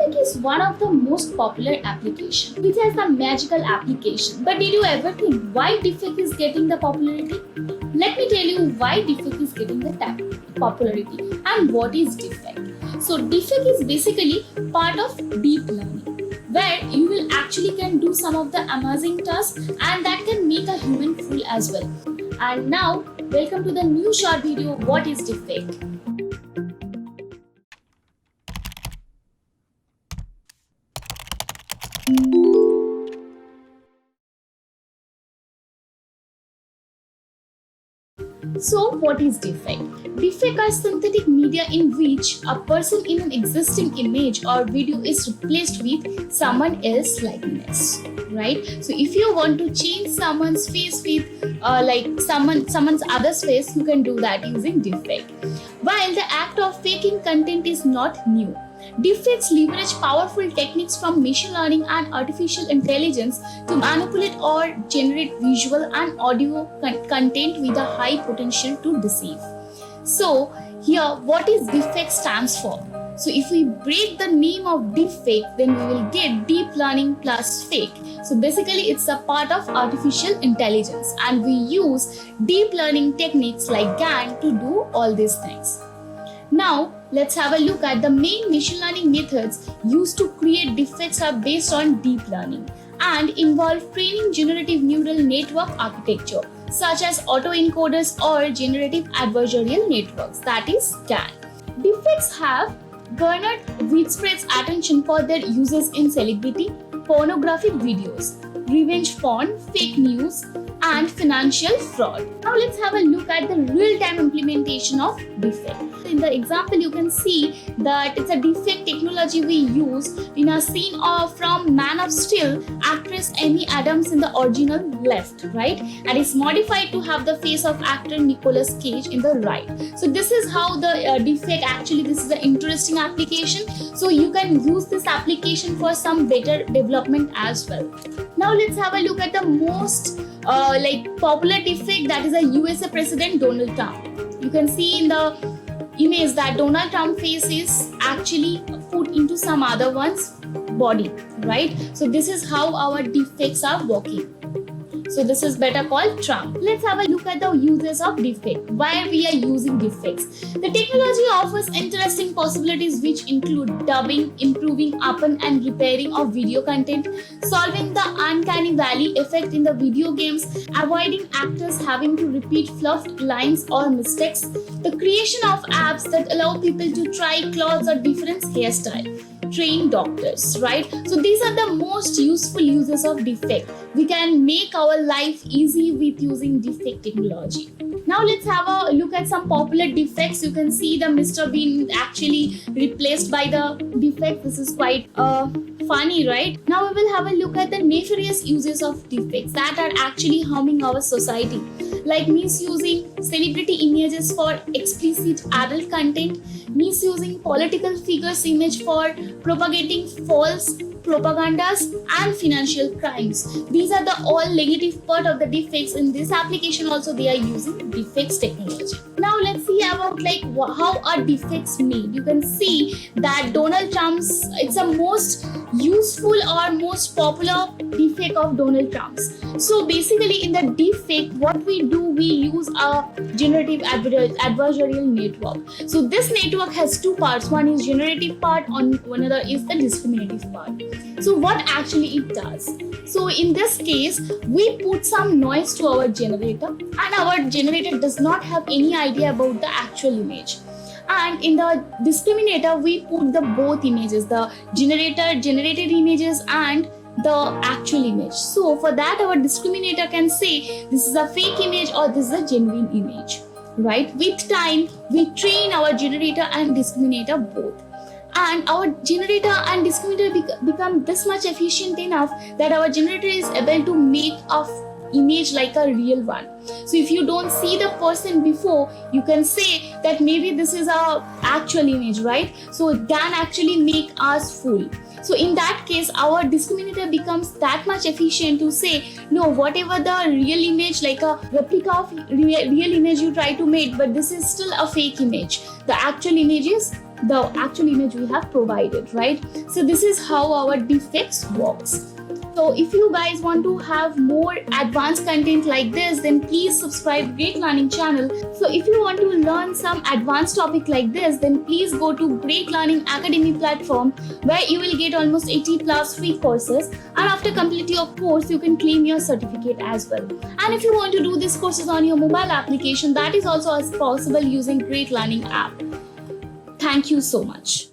Deepfake is one of the most popular applications, which has the magical application. But did you ever think why deepfake is getting the popularity? Let me tell you why deepfake is getting the popularity and what is deepfake. So deepfake is basically part of deep learning, where you will actually can do some of the amazing tasks and that can make a human fool as well. And now, welcome to the new short video, what is deepfake? So what is deepfake? Deepfake are synthetic media in which a person in an existing image or video is replaced with someone else's likeness, right? So if you want to change someone's face with someone's other's face, you can do that using deepfake. While the act of faking content is not new, deepfakes leverage powerful techniques from machine learning and artificial intelligence to manipulate or generate visual and audio content with a high potential to deceive. So here, what is deepfake stands for? So if we break the name of deepfake, then we will get deep learning plus fake. So basically it's a part of artificial intelligence and we use deep learning techniques like GAN to do all these things. Now, let's have a look at the main machine learning methods used to create deepfakes are based on deep learning and involve training generative neural network architecture such as autoencoders or generative adversarial networks, that is GAN. Deepfakes have garnered widespread attention for their uses in celebrity, pornographic videos, revenge porn, fake news, and financial fraud. Now let's have a look at the real-time implementation of deepfake. In the example, you can see that it's a deepfake technology we use in a scene from Man of Steel, actress Amy Adams in the original left, right? And it's modified to have the face of actor Nicolas Cage in the right. So this is how the deepfake actually, this is an interesting application. So you can use this application for some better development as well. Now let's have a look at the most popular deepfake, that is a USA President Donald Trump. You can see in the image that Donald Trump's face is actually put into some other one's body, right? So this is how our deepfakes are working. So this is better called Trump. Let's have a look at the uses of deepfake. Why we are using deepfakes? The technology offers interesting possibilities which include dubbing, improving upon and repairing of video content, solving the uncanny valley effect in the video games, avoiding actors having to repeat fluffed lines or mistakes, the creation of apps that allow people to try clothes or different hairstyle, train doctors, right? So these are the most useful uses of deepfake. We can make our life easy with using deepfake technology. Now let's have a look at some popular deepfakes. You can see the Mr. Bean actually replaced by the deepfake. This is quite funny, right? Now we will have a look at the nefarious uses of deepfakes that are actually harming our society, like misusing celebrity images for explicit adult content, misusing political figures' image for propagating false propagandas and financial crimes. These are the all negative part of the deepfakes. In this application also they are using deepfakes technology. Now let's see about how are deepfakes made. You can see that Donald Trump's, it's a most useful or most popular deepfake of Donald Trump's. So basically in the deepfake, what we do, we use a generative adversarial network. So this network has two parts. One is generative part, another is the discriminative part. So what actually it does? So in this case, we put some noise to our generator and our generator does not have any idea about the actual image. And in the discriminator, we put the both images, the generated images and the actual image. So for that, our discriminator can say this is a fake image or this is a genuine image, right? With time, we train our generator and discriminator both. And our generator and discriminator become this much efficient enough that our generator is able to make a image like a real one. So if you don't see the person before, you can say that maybe this is a actual image, right? So it can actually make us fool. So in that case, our discriminator becomes that much efficient to say, no, whatever the real image, like a replica of real image you try to make, but this is still a fake image. The actual image is the actual image we have provided, right? So this is how our defects works. So if you guys want to have more advanced content like this, then please subscribe Great Learning channel. So if you want to learn some advanced topic like this, then please go to Great Learning Academy platform, where you will get almost 80 plus free courses, and after completing your course you can claim your certificate as well. And if you want to do these courses on your mobile application, that is also possible using Great Learning app. Thank you so much.